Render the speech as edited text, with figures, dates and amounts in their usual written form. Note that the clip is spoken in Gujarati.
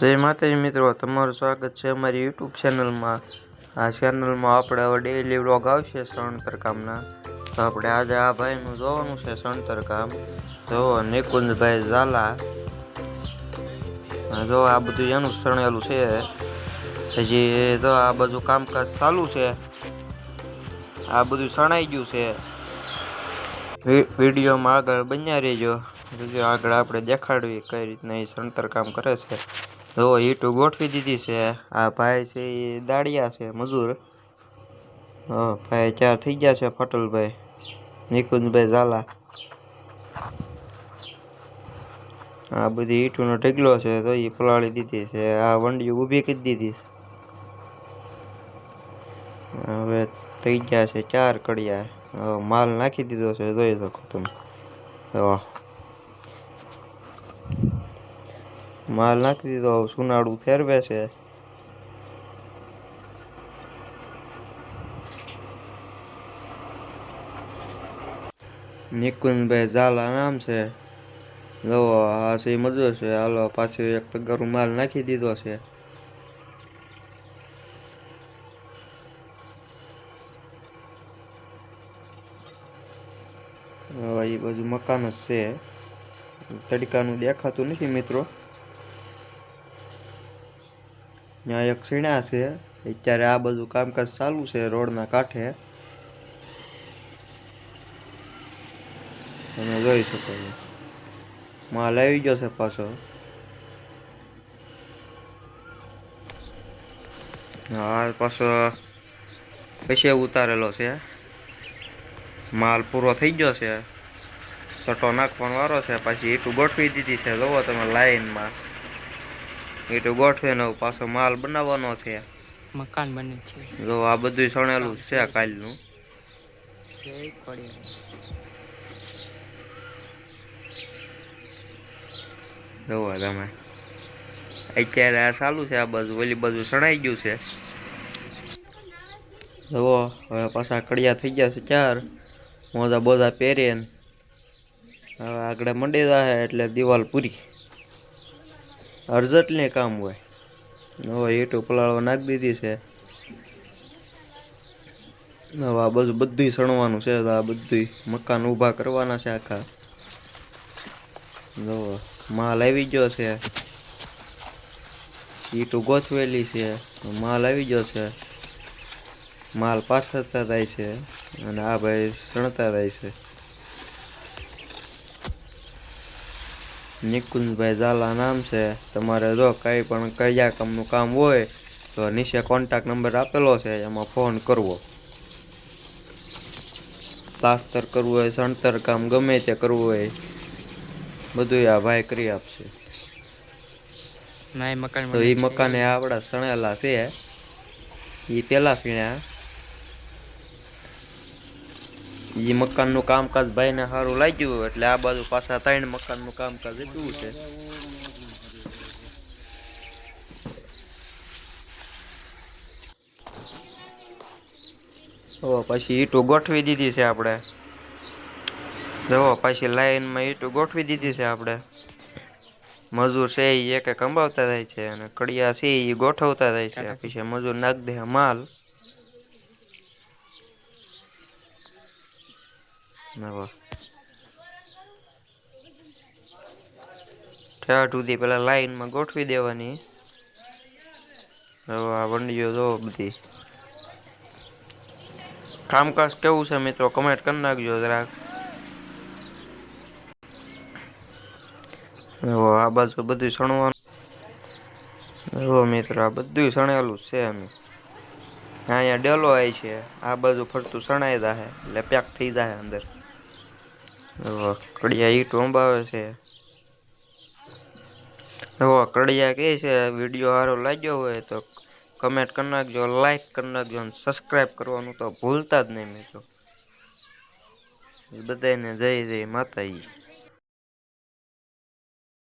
જય માતાજી મિત્રો, તમારું સ્વાગત છે અમારી યુટ્યુબ ચેનલમાં। આ ચેનલમાં આપણે હવે ડેઈલી વ્લોગ આવશે સણતર કામના। તો આપણે આજે આ ભાઈનું જોવાનું છે સણતર કામ। જો નિકુંજભાઈ ઝાલા, જો આ બધું એનું સણેલું છે। હજી તો આ બધું કામકાજ ચાલુ છે, આ બધું સણાઈ ગયું છે। વિડીયોમાં આગળ બન્યા રહેજો, આગળ આપણે દેખાડવી કઈ રીતના એ સણતર કામ કરે છે। તો ઈંટો ગોઠવી દીધી છે। આ ભાઈ છે એ દાડિયા છે, મજૂર। ભાઈ ચાર થઈ ગયા છે, ફટલભાઈ નિકુંજભાઈ ઝાલા। આ બધી ઈંટોનો ઢગલો છે, તો એ પલાળી દીધી છે। આ વંડી ઊભી કરી દીધી છે। હવે થઈ ગયા છે 4 કડિયા। માલ નાખી દીધો છે, જોઈ શકો તમે। માલ નાખી દીધો, સુનાડું ફેરવે છે। નિકુંજભાઈ ઝાલા નામ છે। જો આ છે મજૂર છે। હાલો પાછું એક તગારું માલ નાખી દીધો છે। એ બાજુ મકાન જ છે, તડકાનું દેખાતું નથી મિત્રો। ત્યાં એક સીણા છે, અત્યારે આ બધું કામકાજ ચાલુ છે રોડના કાંઠે, તમે જોઈ શકો છો। માલ આવી ગયો છે પાછો। હા, પાછો પછી ઉતારેલો છે। માલ પૂરો થઈ ગયો છે, સટો નાખવાનો વારો છે। પછી ઈંટું ગોઠવી દીધી છે, જોવો તમે લાઈનમાં ઈંટું ગોઠવીને પાછો માલ બનાવવાનો છે। મકાન બને છે, જો આ બધું સણેલું છે કાલનું। જોવો તમે અત્યારે આ ચાલુ છે, આ બાજુ ઓલી બાજુ સણાઈ ગયું છે। જુઓ હવે પાછા કડિયા થઈ ગયા છે 4, મોજા બોજા પહેરીને હવે આગળ મંડી જાય એટલે દિવાલ પૂરી। અર્જન્ટલી કામ હોય। હવે ઈંટો પલાળવા નાખી દીધી છે। હવે આ બધું સણવાનું છે, આ બધું મકાન ઊભા કરવાના છે આખા। જો માલ આવી ગયો છે, ઈંટો ગોઠવેલી છે, માલ આવી ગયો છે। માલ પાથરતા જાય છે અને આ ભાઈ સણતા જાય છે। નિકુંજભાઈ ઝાલા નામ છે। તમારે જો કઈ પણ કયા કામનું કામ હોય તો નીચે કોન્ટેક્ટ નંબર આપેલો છે, એમાં ફોન કરવો। પ્લાસ્ટર કરવું હોય, સણતર કામ ગમે તે કરવું હોય, બધું આ ભાઈ કરી આપશે। તો એ મકાને આપડા સણેલા છે, એ પેલા સીણ્યા। એ મકાનનું કામકાજ ભાઈને સારું લાગ્યું એટલે આ બાજુ પાછા 3 મકાનનું કામકાજ એટલું છે। પછી ઈંટો ગોઠવી દીધી છે આપણે। જો પછી લાઈનમાં ઈંટો ગોઠવી દીધી છે આપણે। મજૂર છે એ એક એક અંબાવતા જાય છે, અને કડિયા છે એ ગોઠવતા જાય છે। પછી મજૂર નાખ દે માલ। ઠેઠ સુધી પેલા લાઈનમાં ગોઠવી દેવાની। હવે આ વંડીઓ જો બધી કામકાજ કેવું છે મિત્રો, કમેન્ટ કરી નાખજો જરાક। આ બાજુ બધું સણવાનું। જો મિત્રો આ બધું સણેલું છે અમે। અહીંયા ડેલો આવી છે, આ બાજુ ફરતું સણાઈ જાહે એટલે પેક થઈ જાય અંદર। કડિયા ઈંટો અંબાવે છે। કડિયા કે છે વિડીયો સારો લાગ્યો હોય તો કમેન્ટ કરી નાખજો, લાઈક કરી નાખજો અને સબસ્ક્રાઈબ કરવાનું તો ભૂલતા જ નહીં મિત્રો। બધાને જય જય માતાજી।